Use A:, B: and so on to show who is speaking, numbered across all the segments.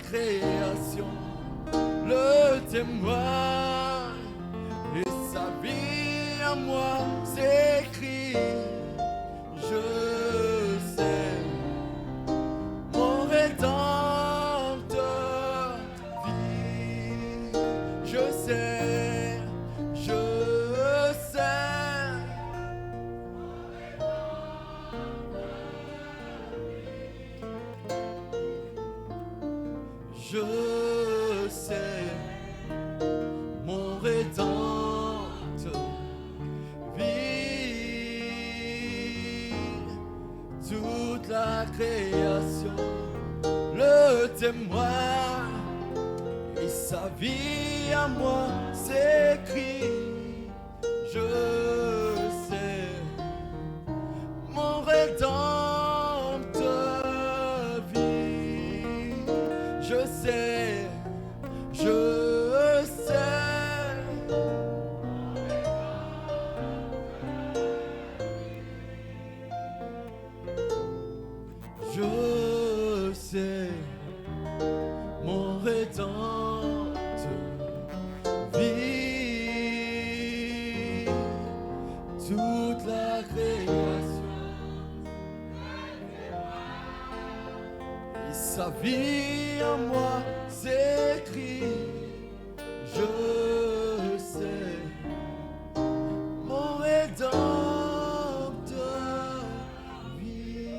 A: création le témoin, et sa vie à moi s'écrit. Je sais, mon Rédempteur vit. Je sais, je sais. Je sais, mon Rédempteur vit. Toute la création le témoin, et sa vie à moi s'écrit. Je sais, mon Rédempteur vit. Je sais, je sais. Je sais, mon Rédempteur vit. Toute la création, et sa vie en moi s'écrit. Je sais, mon Rédempteur vit.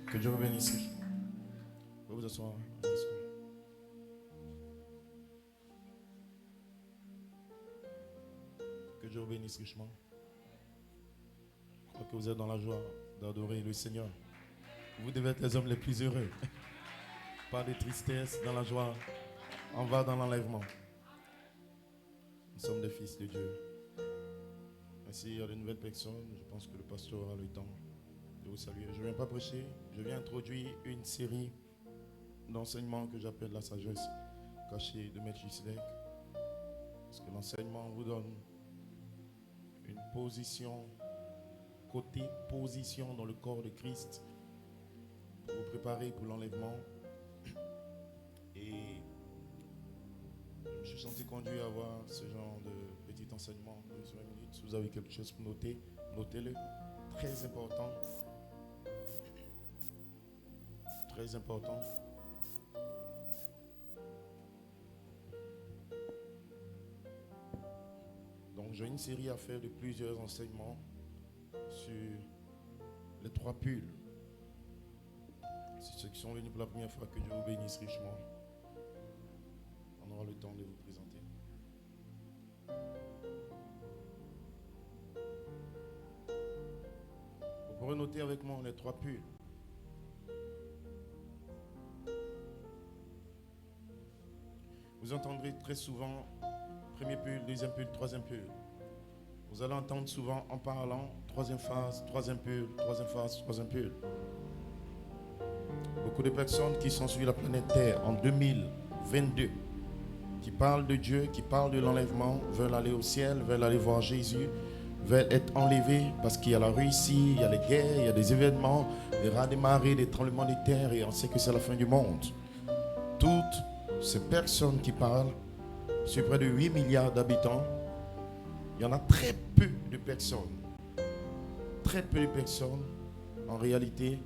B: Que Dieu vous bénisse. Vous vous asseoir. Que Dieu vous bénisse richement. Je crois que vous êtes dans la joie d'adorer le Seigneur. Vous devez être les hommes les plus heureux. Pas de tristesse, dans la joie. On va dans l'enlèvement. Nous sommes des fils de Dieu. Ainsi, il y a de nouvelles personnes. Je pense que le pasteur aura le temps de vous saluer. Je ne viens pas prêcher, je viens introduire une série d'enseignements que j'appelle la sagesse cachée de Melchisedec. Parce que l'enseignement vous donne une position, côté position dans le corps de Christ, pour vous préparer pour l'enlèvement. Et je me suis senti conduit à avoir ce genre de petit enseignement de 20 minutes. Si vous avez quelque chose pour noter, notez-le. Très important. Très important. Donc j'ai une série à faire de plusieurs enseignements sur les 3 pulls. C'est ceux qui sont venus pour la première fois, que Dieu vous bénisse richement. On aura le temps de vous présenter. Vous pourrez noter avec moi les 3 pulls. Vous entendrez très souvent premier pull, deuxième pull, troisième pull. Vous allez entendre souvent en parlant troisième phase, troisième pull, troisième phase, troisième pull. Beaucoup de personnes qui sont sur la planète Terre en 2022, qui parlent de Dieu, qui parlent de l'enlèvement, veulent aller au ciel, veulent aller voir Jésus, veulent être enlevés parce qu'il y a la Russie, il y a les guerres, il y a des événements, des raz des marées, des tremblements de terre, et on sait que c'est la fin du monde. Toutes ces personnes qui parlent, sur près de 8 milliards d'habitants, il y en a très peu de personnes en réalité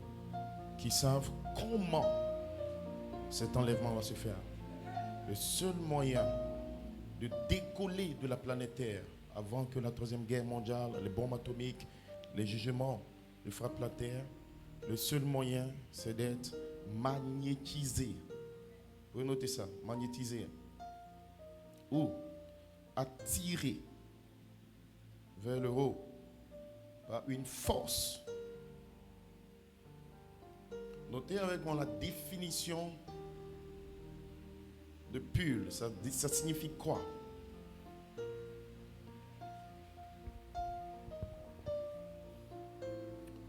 B: qui savent comment cet enlèvement va se faire. Le seul moyen de décoller de la planète Terre avant que la 3e guerre mondiale, les bombes atomiques, les jugements ne frappent la Terre, le seul moyen, c'est d'être magnétisé. Vous pouvez noter ça, magnétisé. Ou attiré vers le haut par une force. Notez avec moi la définition de pull. Ça signifie quoi?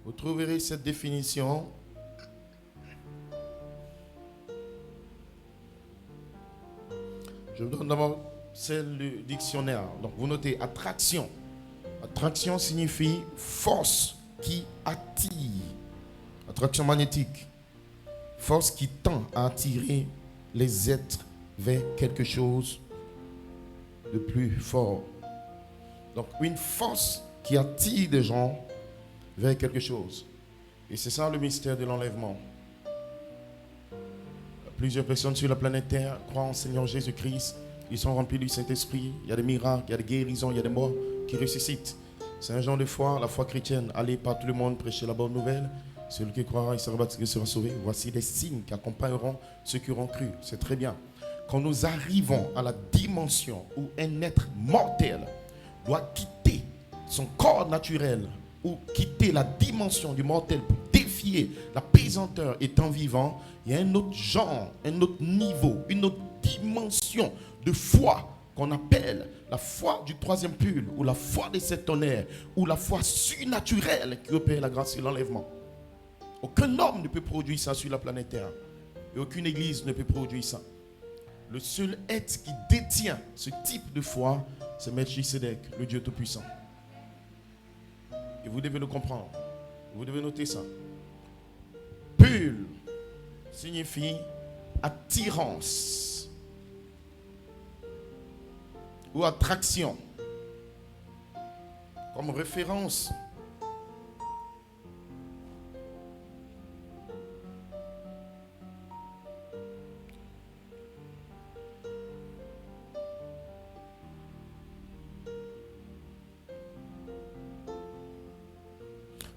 B: Vous trouverez cette définition Je vous donne d'abord celle du dictionnaire. Donc vous notez attraction. Attraction signifie force qui attire. Attraction magnétique. Force qui tend à attirer les êtres vers quelque chose de plus fort. Donc une force qui attire des gens vers quelque chose. Et c'est ça le mystère de l'enlèvement. Plusieurs personnes sur la planète Terre croient en Seigneur Jésus-Christ. Ils sont remplis du Saint-Esprit. Il y a des miracles, il y a des guérisons, il y a des morts qui ressuscitent. C'est un genre de foi, la foi chrétienne. Allez par tout le monde prêcher la bonne nouvelle. Celui qui croira, il sera baptisé, il sera sauvé. Voici les signes qui accompagneront ceux qui auront cru. C'est très bien. Quand nous arrivons à la dimension où un être mortel doit quitter son corps naturel ou quitter la dimension du mortel pour défier la pesanteur étant vivant, il y a un autre genre, un autre niveau, une autre dimension de foi qu'on appelle la foi du troisième pull ou la foi des sept tonnerres ou la foi surnaturelle qui opère la grâce et l'enlèvement. Aucun homme ne peut produire ça sur la planète Terre et aucune église ne peut produire ça. Le seul être qui détient ce type de foi, c'est Melchisedec, le Dieu Tout-Puissant. Et vous devez le comprendre. Vous devez noter ça. Pull signifie attirance ou attraction. Comme référence.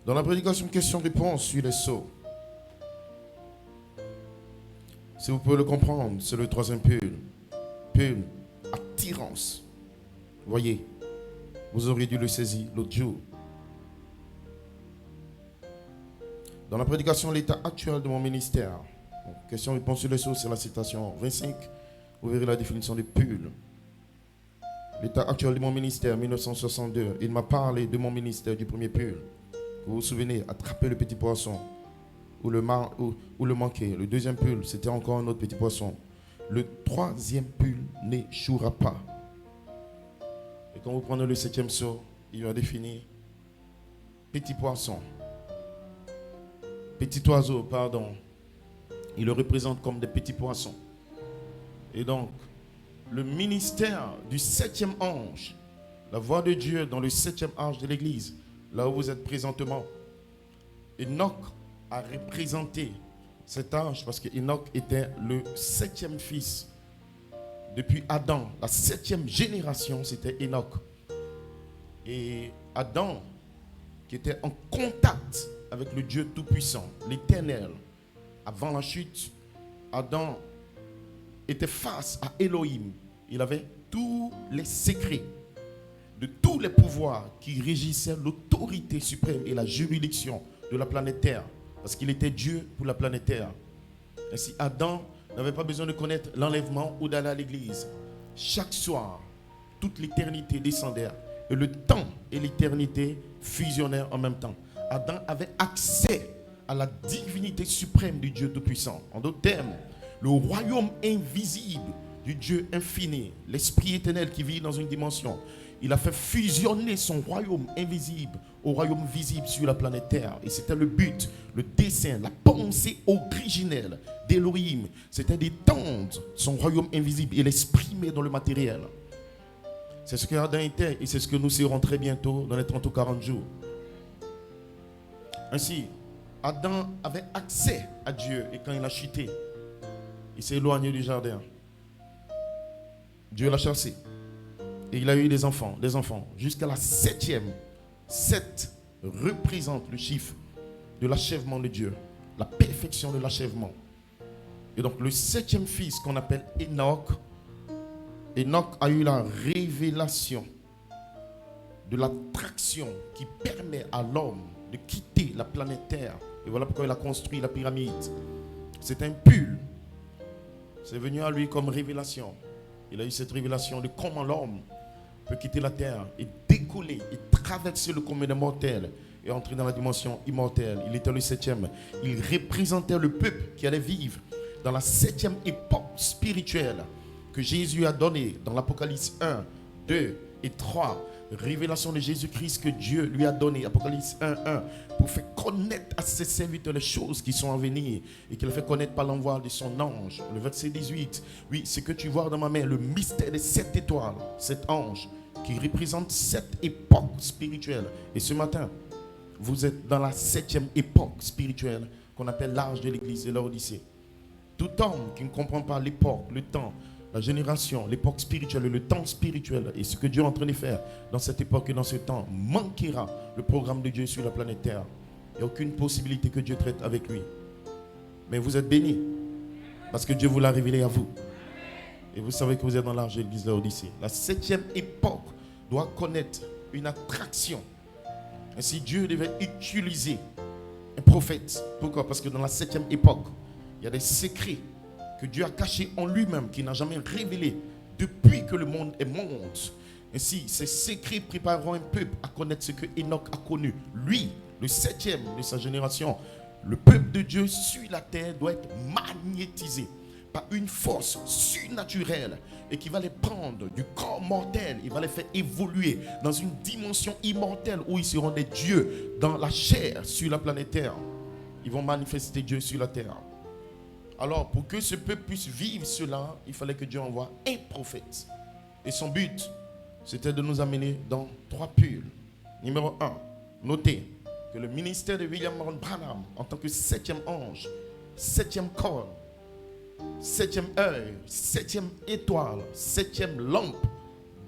B: Dans la prédication question-réponse sur les sceaux, si vous pouvez le comprendre, c'est le troisième pull. Pull, attirance. Voyez, vous auriez dû le saisir l'autre jour. Dans la prédication, l'état actuel de mon ministère, question-réponse sur les sceaux, c'est la citation 25. Vous verrez la définition de pull. L'état actuel de mon ministère, 1962. Il m'a parlé de mon ministère du premier pull. Vous vous souvenez, attraper le petit poisson ou le manquer. Le deuxième pull, c'était encore un autre petit poisson. Le troisième pull n'échouera pas. Et quand vous prenez le septième sceau, il va définir petit poisson. Petit oiseau, pardon. Il le représente comme des petits poissons. Et donc, le ministère du septième ange, la voix de Dieu dans le septième ange de l'église, là où vous êtes présentement, Enoch a représenté cet ange parce que Enoch était le septième fils. Depuis Adam, la septième génération, c'était Enoch. Et Adam, qui était en contact avec le Dieu Tout-Puissant, l'Éternel, avant la chute, Adam était face à Elohim. Il avait tous les secrets de tous les pouvoirs qui régissaient l'autorité suprême et la juridiction de la planète Terre. Parce qu'il était Dieu pour la planète Terre. Ainsi, Adam n'avait pas besoin de connaître l'enlèvement ou d'aller à l'église. Chaque soir, toute l'éternité descendait. Et le temps et l'éternité fusionnèrent en même temps. Adam avait accès à la divinité suprême du Dieu Tout-Puissant. En d'autres termes, le royaume invisible du Dieu infini, l'Esprit éternel qui vit dans une dimension. Il a fait fusionner son royaume invisible au royaume visible sur la planète Terre. Et c'était le but, le dessein, la pensée originelle d'Elohim. C'était d'étendre son royaume invisible et l'exprimer dans le matériel. C'est ce que Adam était et c'est ce que nous serons très bientôt dans les 30 ou 40 jours. Ainsi, Adam avait accès à Dieu et quand il a chuté, il s'est éloigné du jardin. Dieu l'a chassé. Et il a eu des enfants, jusqu'à la septième. 7 représente le chiffre de l'achèvement de Dieu, la perfection de l'achèvement. Et donc le septième fils qu'on appelle Enoch, Enoch a eu la révélation de l'attraction qui permet à l'homme de quitter la planète Terre. Et voilà pourquoi il a construit la pyramide. C'est un pull. C'est venu à lui comme révélation. Il a eu cette révélation de comment l'homme peut quitter la terre et décoller et traversé le commun des mortels et entré dans la dimension immortelle. Il était le 7e. Il représentait le peuple qui allait vivre dans la 7e époque spirituelle que Jésus a donnée dans l'Apocalypse 1, 2 et 3. Révélation de Jésus-Christ que Dieu lui a donné, Apocalypse 1:1, pour faire connaître à ses serviteurs les choses qui sont à venir et qu'il a fait connaître par l'envoi de son ange. Le verset 18, oui, ce que tu vois dans ma main, le mystère des 7 étoiles, cet ange qui représente 7 époques spirituelles. Et ce matin, vous êtes dans la 7e époque spirituelle qu'on appelle l'âge de l'Église et l'Odyssée. Tout homme qui ne comprend pas l'époque, le temps, la génération, l'époque spirituelle, le temps spirituel et ce que Dieu est en train de faire dans cette époque et dans ce temps manquera le programme de Dieu sur la planète Terre. Il n'y a aucune possibilité que Dieu traite avec lui. Mais vous êtes bénis parce que Dieu vous l'a révélé à vous. Et vous savez que vous êtes dans l'âge de l'Église de l'Odyssée. La 7e époque doit connaître une attraction. Ainsi, Dieu devait utiliser un prophète. Pourquoi? Parce que dans la 7e époque, il y a des secrets que Dieu a cachés en lui-même, qu'il n'a jamais révélés depuis que le monde est monde. Ainsi, ces secrets prépareront un peuple à connaître ce que Enoch a connu. Lui, le 7e de sa génération, le peuple de Dieu sur la terre doit être magnétisé par une force surnaturelle et qui va les prendre du corps mortel, il va les faire évoluer dans une dimension immortelle où ils seront des dieux dans la chair sur la planète Terre. Ils vont manifester Dieu sur la terre. Alors, pour que ce peuple puisse vivre cela, il fallait que Dieu envoie un prophète. Et son but, c'était de nous amener dans 3 pôles. Numéro 1, notez que le ministère de William Branham, en tant que 7e ange, 7e corps, 7e œil, 7e étoile, 7e lampe,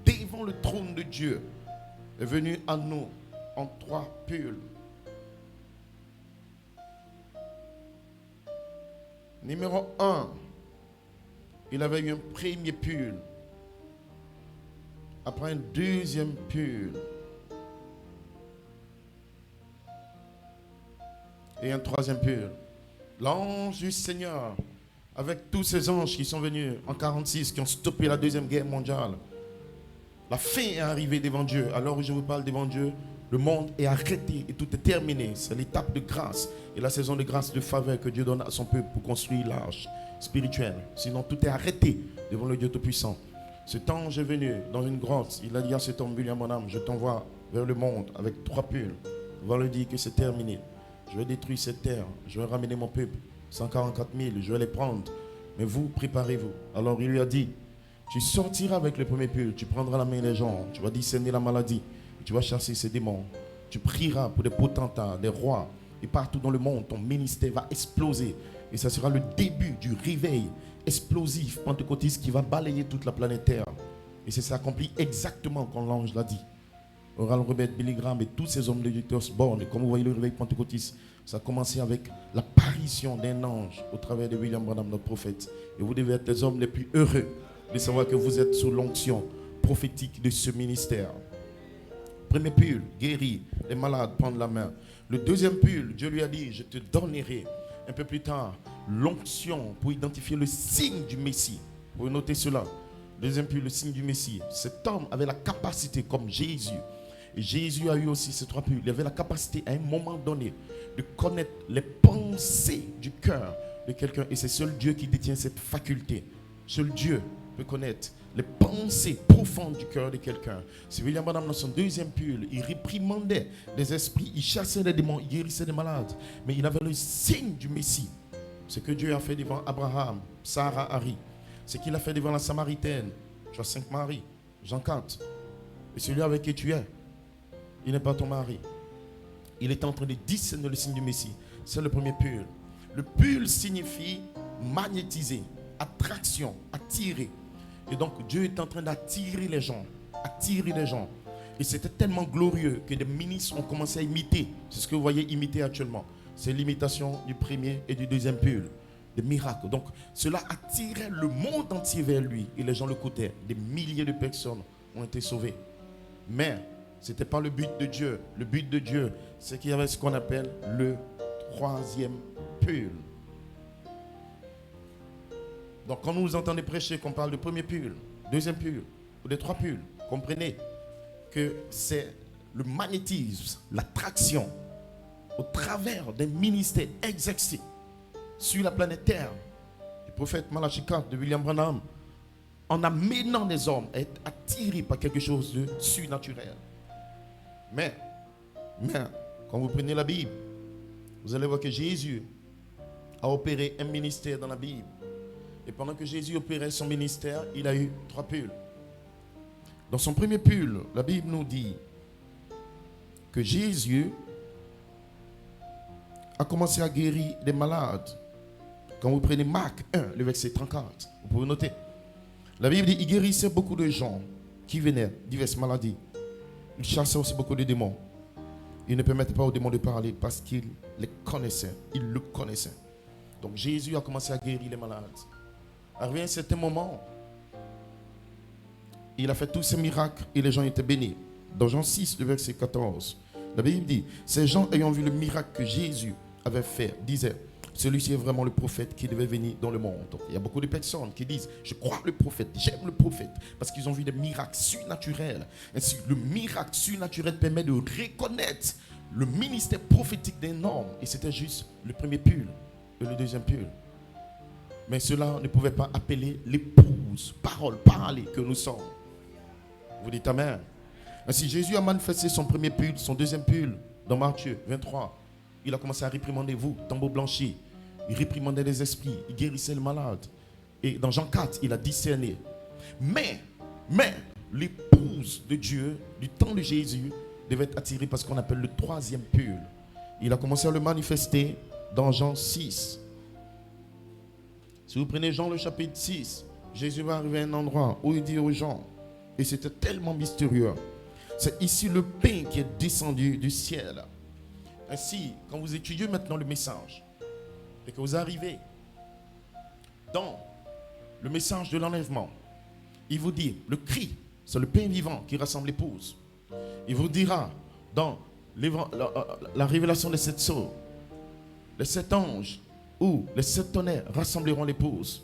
B: devant le trône de Dieu, est venu à nous en 3 pôles. Numéro 1, il avait eu un premier pôle, après un deuxième pôle, et un 3e pôle. L'ange du Seigneur, avec tous ces anges qui sont venus en 46, qui ont stoppé la 2e guerre mondiale. La fin est arrivée devant Dieu. Alors où je vous parle devant Dieu, le monde est arrêté et tout est terminé. C'est l'étape de grâce et la saison de grâce, de faveur que Dieu donne à son peuple pour construire l'arche spirituelle. Sinon, tout est arrêté devant le Dieu Tout-Puissant. Cet ange est venu dans une grotte. Il a dit à cet homme, William Branham, je t'envoie vers le monde avec 3 pôles. Il va lui dire que c'est terminé. Je vais détruire cette terre. Je vais ramener mon peuple. 144 000, je vais les prendre. Mais vous, préparez-vous. Alors il lui a dit, tu sortiras avec le premier pôle. Tu prendras la main des gens. Tu vas discerner la maladie. Tu vas chasser ces démons. Tu prieras pour des potentats, des rois. Et partout dans le monde, ton ministère va exploser. Et ça sera le début du réveil explosif pentecôtiste qui va balayer toute la planète Terre. Et c'est accompli exactement comme l'ange l'a dit. Oral Robert, Billy Graham et tous ces hommes de Dieu Osborne. Et comme vous voyez le réveil pentecôtiste, ça a commencé avec l'apparition d'un ange au travers de William Branham, notre prophète. Et vous devez être les hommes les plus heureux de savoir que vous êtes sous l'onction prophétique de ce ministère. Premier pôle, guérir les malades, prendre la main. Le deuxième pôle, Dieu lui a dit, je te donnerai un peu plus tard l'onction pour identifier le signe du Messie. Vous pouvez noter cela. Deuxième pôle, le signe du Messie. Cet homme avait la capacité, comme Jésus, et Jésus a eu aussi ces 3 pôles, il avait la capacité à un moment donné de connaître les pensées du cœur de quelqu'un. Et c'est seul Dieu qui détient cette faculté. Seul Dieu peut connaître les pensées profondes du cœur de quelqu'un. C'est William Branham dans son deuxième pôle. Il réprimandait des esprits, il chassait les démons, il guérissait des malades. Mais il avait le signe du Messie. Ce que Dieu a fait devant Abraham, Sarah, Harry. Ce qu'il a fait devant la Samaritaine. Tu as 5 maris, Jean 4. Et celui avec qui tu es, il n'est pas ton mari. Il est en train de discerner le signe du Messie. C'est le premier pôle. Le pôle signifie magnétiser, attraction, attirer. Et donc Dieu est en train d'attirer les gens. Attirer les gens. Et c'était tellement glorieux que des ministres ont commencé à imiter. C'est ce que vous voyez imiter actuellement. C'est l'imitation du premier et du deuxième pôle. Des miracles. Donc cela attirait le monde entier vers lui. Et les gens le écoutaient. Des milliers de personnes ont été sauvées. Mais ce n'était pas le but de Dieu. Le but de Dieu, c'est qu'il y avait ce qu'on appelle le 3e pôle. Donc quand nous nous entendons prêcher, qu'on parle de premier pôle, deuxième pôle, ou des 3 pôles, comprenez que c'est le magnétisme, l'attraction, au travers des ministères exercés sur la planète Terre, du prophète Malachi 4, de William Branham, en amenant les hommes à être attirés par quelque chose de surnaturel. Mais, quand vous prenez la Bible, vous allez voir que Jésus a opéré un ministère dans la Bible. Et pendant que Jésus opérait son ministère, il a eu 3 pulls. Dans son premier pull, la Bible nous dit que Jésus a commencé à guérir des malades. Quand vous prenez Marc 1, le verset 34, vous pouvez noter. La Bible dit qu'il guérissait beaucoup de gens qui venaient diverses maladies. Il chassait aussi beaucoup de démons. Il ne permettait pas aux démons de parler parce qu'il les connaissait. Il le connaissait. Donc Jésus a commencé à guérir les malades. Arrivé à un certain moment, il a fait tous ces miracles et les gens étaient bénis. Dans Jean 6, le verset 14, la Bible dit, ces gens ayant vu le miracle que Jésus avait fait, disaient, celui-ci est vraiment le prophète qui devait venir dans le monde. Donc, il y a beaucoup de personnes qui disent, je crois le prophète, j'aime le prophète, parce qu'ils ont vu des miracles surnaturels. Ainsi, le miracle surnaturel permet de reconnaître le ministère prophétique d'un homme. Et c'était juste le premier pull et le deuxième pull. Mais cela ne pouvait pas appeler l'épouse, parler que nous sommes. Vous dites Amen. Ainsi, Jésus a manifesté son premier pull, son deuxième pull, dans Matthieu 23. Il a commencé à réprimander vous, tambour blanchi. Il réprimandait les esprits, il guérissait les malades. Et dans Jean 4, il a discerné. Mais, l'épouse de Dieu, du temps de Jésus, devait être attirée par ce qu'on appelle le troisième pull. Il a commencé à le manifester dans Jean 6. Si vous prenez Jean le chapitre 6, Jésus va arriver à un endroit où il dit aux gens, et c'était tellement mystérieux, c'est ici le pain qui est descendu du ciel. Ainsi, quand vous étudiez maintenant le message, et que vous arrivez dans le message de l'enlèvement, il vous dit, le cri, c'est le pain vivant qui rassemble l'épouse. Il vous dira, dans la révélation des 7 sceaux, les 7 anges, ou les 7 tonnerres rassembleront l'épouse.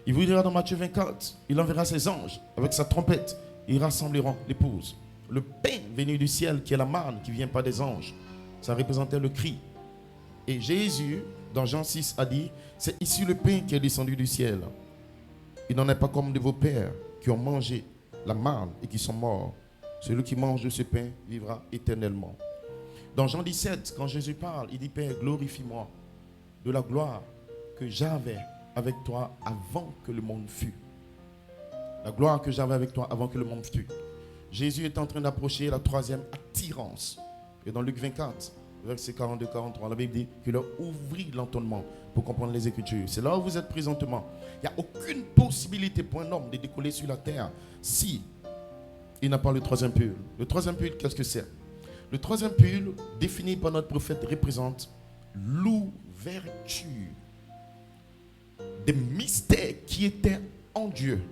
B: Il vous dira dans Matthieu 24, il enverra ses anges avec sa trompette, ils rassembleront l'épouse. Le pain venu du ciel, qui est la manne, qui ne vient pas des anges, ça représentait le cri. Et Jésus, dans Jean 6, a dit, c'est ici le pain qui est descendu du ciel. Il n'en est pas comme de vos pères qui ont mangé la manne et qui sont morts. Celui qui mange de ce pain vivra éternellement. Dans Jean 17, quand Jésus parle, il dit, Père, glorifie-moi de la gloire que j'avais avec toi avant que le monde fût. La gloire que j'avais avec toi avant que le monde fût. Jésus est en train d'approcher la 3e attirance. Et dans Luc 24, verset 42-43, la Bible dit qu'il a ouvert l'entendement pour comprendre les Écritures. C'est là où vous êtes présentement. Il n'y a aucune possibilité pour un homme de décoller sur la terre si il n'a pas le 3e pull. Le 3e pull, qu'est-ce que c'est? Le 3e pull, défini par notre prophète, représente l'ouverture des mystères qui étaient en Dieu,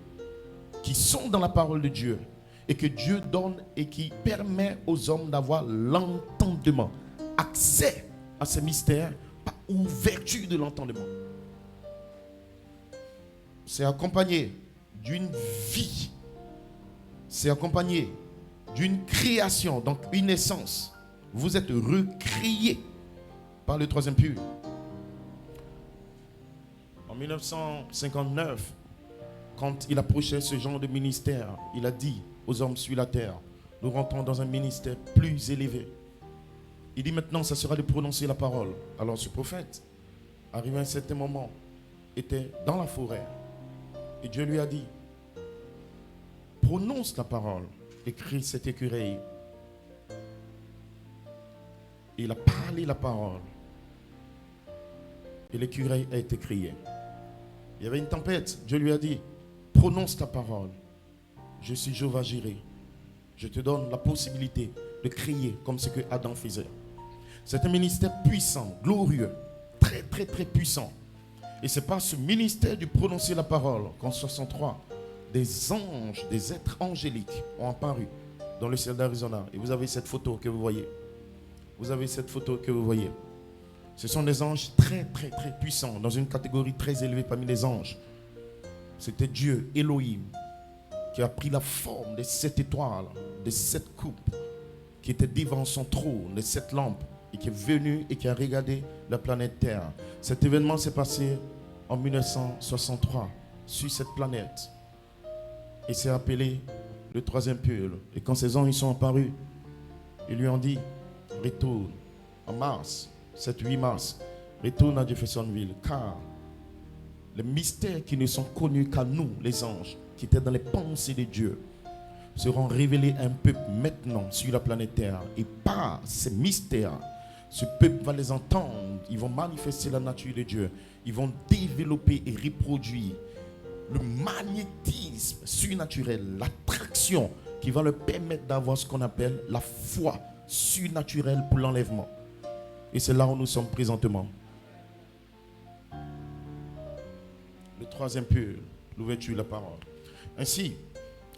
B: qui sont dans la parole de Dieu, et que Dieu donne et qui permet aux hommes d'avoir l'entendement, accès à ces mystères par ouverture de l'entendement. C'est accompagné d'une vie, c'est accompagné d'une création, donc une naissance. Vous êtes recréé par le 3e pull. En 1959, quand il approchait ce genre de ministère, il a dit aux hommes sur la terre, nous rentrons dans un ministère plus élevé. Il dit maintenant, ça sera de prononcer la parole. Alors ce prophète, arrivé à un certain moment, était dans la forêt. Et Dieu lui a dit, prononce la parole, écris cette écureuil. Et il a parlé la parole. Et l'écureuil a été créé. Il y avait une tempête. Dieu lui a dit, prononce ta parole. Je suis Jéhovah Jireh. Je te donne la possibilité de créer comme ce que Adam faisait. C'est un ministère puissant, glorieux, très très très puissant. Et c'est par ce ministère de prononcer la parole qu'en 63, des anges, des êtres angéliques ont apparu dans le ciel d'Arizona. Et vous avez cette photo que vous voyez. Vous avez cette photo que vous voyez. Ce sont des anges très très très puissants, dans une catégorie très élevée parmi les anges. C'était Dieu, Elohim, qui a pris la forme des 7 étoiles, des 7 coupes. qui était devant son trône de cette lampe et qui est venu et qui a regardé la planète Terre. Cet événement s'est passé en 1963 sur cette planète et c'est appelé le troisième pull. Et quand ces anges sont apparus, ils lui ont dit, retourne en mars, 7-8 mars, retourne à Jeffersonville, car les mystères qui ne sont connus qu'à nous, les anges, qui étaient dans les pensées de Dieu, seront révélés à un peuple maintenant sur la planète Terre. Et par ces mystères, ce peuple va les entendre, ils vont manifester la nature de Dieu, ils vont développer et reproduire le magnétisme surnaturel, l'attraction qui va leur permettre d'avoir ce qu'on appelle la foi surnaturelle pour l'enlèvement. Et c'est là où nous sommes présentement. Le troisième pull, l'ouverture de la parole. Ainsi,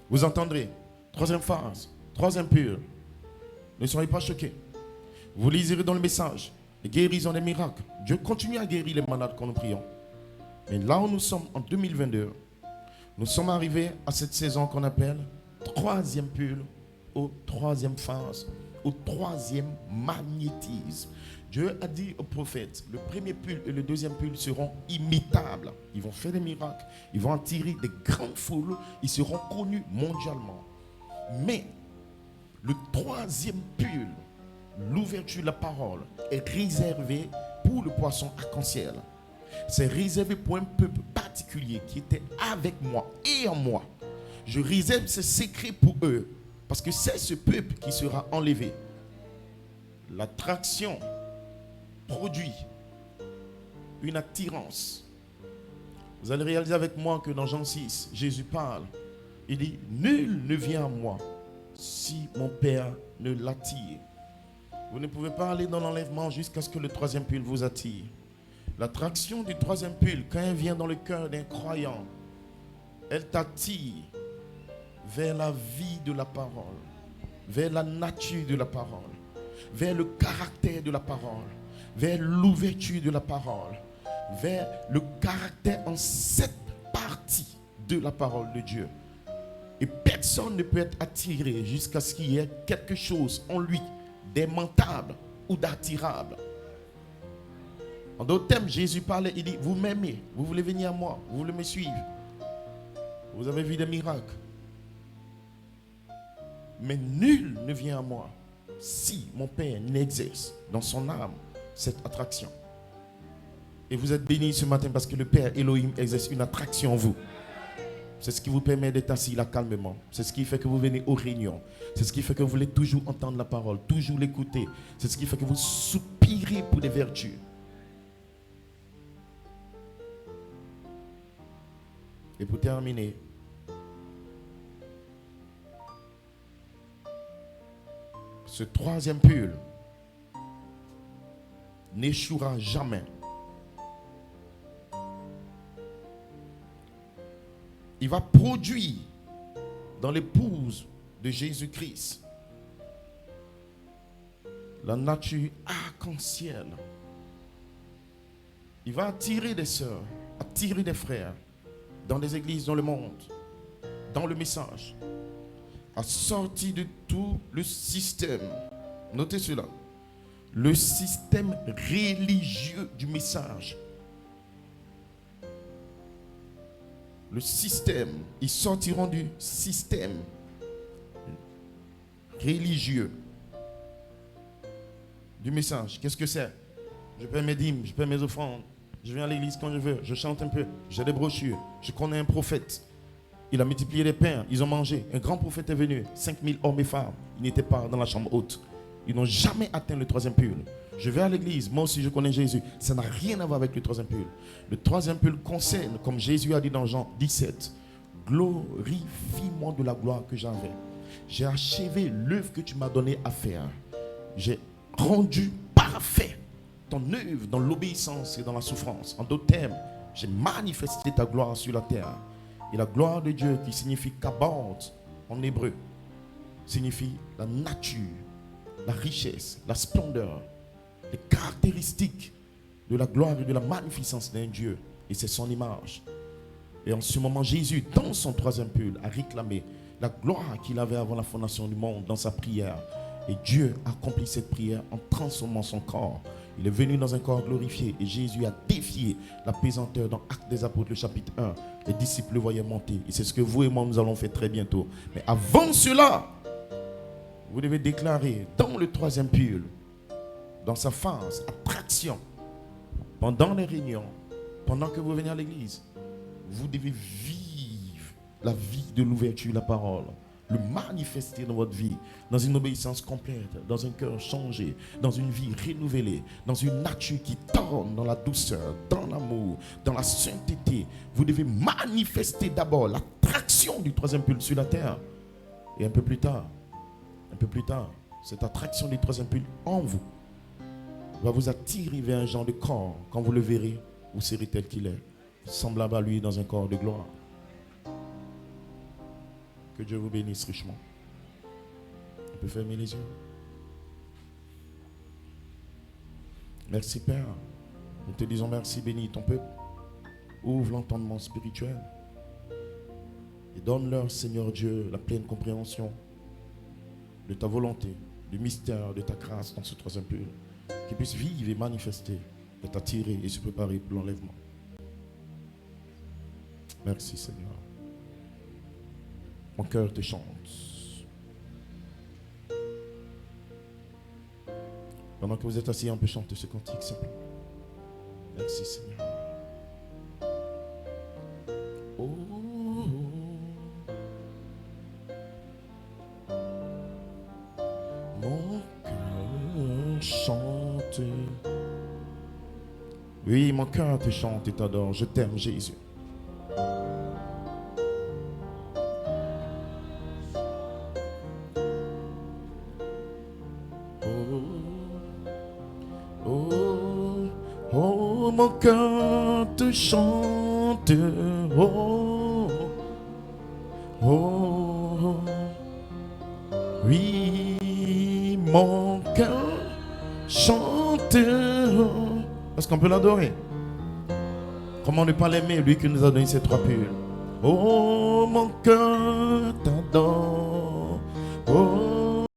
B: vous entendrez, troisième phase, troisième pull. Ne soyez pas choqués. Vous liserez dans le message, les guérisons des miracles. Dieu continue à guérir les malades quand nous prions. Mais là où nous sommes en 2022, nous sommes arrivés à cette saison qu'on appelle troisième pull, ou troisième phase, ou troisième magnétisme. Dieu a dit aux prophètes, le premier pull et le deuxième pull seront imitables. Ils vont faire des miracles, ils vont attirer des grandes foules, ils seront connus mondialement. Mais le troisième pull, l'ouverture de la parole, est réservé pour le poisson arc-en-ciel. C'est réservé pour un peuple particulier qui était avec moi et en moi. Je réserve ce secret pour eux parce que c'est ce peuple qui sera enlevé. L'attraction produit une attirance. Vous allez réaliser avec moi que dans Jean 6, Jésus parle. Il dit, nul ne vient à moi si mon Père ne l'attire. Vous ne pouvez pas aller dans l'enlèvement jusqu'à ce que le troisième pull vous attire. L'attraction du troisième pull, quand elle vient dans le cœur d'un croyant, elle t'attire vers la vie de la parole, vers la nature de la parole, vers le caractère de la parole, vers l'ouverture de la parole, vers le caractère en cette partie de la parole de Dieu. Et personne ne peut être attiré jusqu'à ce qu'il y ait quelque chose en lui d'aimantable ou d'attirable. En d'autres termes, Jésus parlait, il dit, vous m'aimez, vous voulez venir à moi, vous voulez me suivre. Vous avez vu des miracles. Mais nul ne vient à moi si mon Père n'exerce dans son âme cette attraction. Et vous êtes bénis ce matin parce que le Père Elohim exerce une attraction en vous. C'est ce qui vous permet d'être assis là calmement. C'est ce qui fait que vous venez aux réunions. C'est ce qui fait que vous voulez toujours entendre la parole, toujours l'écouter. C'est ce qui fait que vous soupirez pour des vertus. Et pour terminer, ce troisième pull n'échouera jamais. Il va produire dans l'épouse de Jésus-Christ la nature arc-en-ciel. Il va attirer des sœurs, attirer des frères dans des églises dans le monde, dans le message, à sortir de tout le système. Notez cela. Le système religieux du message. Le système, ils sortiront du système religieux du message. Qu'est-ce que c'est? Je paie mes dîmes, je paie mes offrandes, je viens à l'église quand je veux, je chante un peu, j'ai des brochures, je connais un prophète. Il a multiplié les pains, ils ont mangé. Un grand prophète est venu, 5000 hommes et femmes. Ils n'étaient pas dans la chambre haute. Ils n'ont jamais atteint le troisième pull. Je vais à l'église, moi aussi je connais Jésus. Ça n'a rien à voir avec le troisième pull. Le troisième pull concerne, comme Jésus a dit dans Jean 17, glorifie-moi de la gloire que j'avais. J'ai achevé l'œuvre que tu m'as donné à faire. J'ai rendu parfait ton œuvre dans l'obéissance et dans la souffrance. En d'autres termes, j'ai manifesté ta gloire sur la terre. Et la gloire de Dieu, qui signifie kabod en hébreu, signifie la nature, la richesse, la splendeur, les caractéristiques de la gloire et de la magnificence d'un Dieu. Et c'est son image. Et en ce moment, Jésus, dans son troisième pull, a réclamé la gloire qu'il avait avant la fondation du monde dans sa prière. Et Dieu accomplit cette prière en transformant son corps. Il est venu dans un corps glorifié et Jésus a défié la pesanteur dans Actes des Apôtres, le chapitre 1. Les disciples le voyaient monter. Et c'est ce que vous et moi, nous allons faire très bientôt. Mais avant cela, vous devez déclarer dans le troisième pull, dans sa phase, attraction, pendant les réunions, pendant que vous venez à l'église, vous devez vivre la vie de l'ouverture de la parole. Le manifester dans votre vie, dans une obéissance complète, dans un cœur changé, dans une vie renouvelée, dans une nature qui tourne dans la douceur, dans l'amour, dans la sainteté. Vous devez manifester d'abord l'attraction du troisième pull sur la terre. Et un peu plus tard, cette attraction du troisième pull en vous va vous attirer vers un genre de corps. Quand vous le verrez, vous serez tel qu'il est, semblable à lui dans un corps de gloire. Que Dieu vous bénisse richement. On peut fermer les yeux. Merci Père. Nous te disons merci, bénis ton peuple. Ouvre l'entendement spirituel. Et donne-leur, Seigneur Dieu, la pleine compréhension de ta volonté, du mystère de ta grâce dans ce troisième pull. Qu'ils puissent vivre et manifester, et t'attirer et se préparer pour l'enlèvement. Merci Seigneur. Mon cœur te chante. Pendant que vous êtes assis, on peut chanter ce cantique simplement. Merci Seigneur. Oh, mon cœur chante. Oui, mon cœur te chante et t'adore. Je t'aime Jésus. Mon cœur te chante, oh, oh, oui, mon cœur chante. Est-ce qu'on peut l'adorer? Comment ne pas l'aimer, lui qui nous a donné ces trois pulls? Oh, mon cœur t'adore, oh,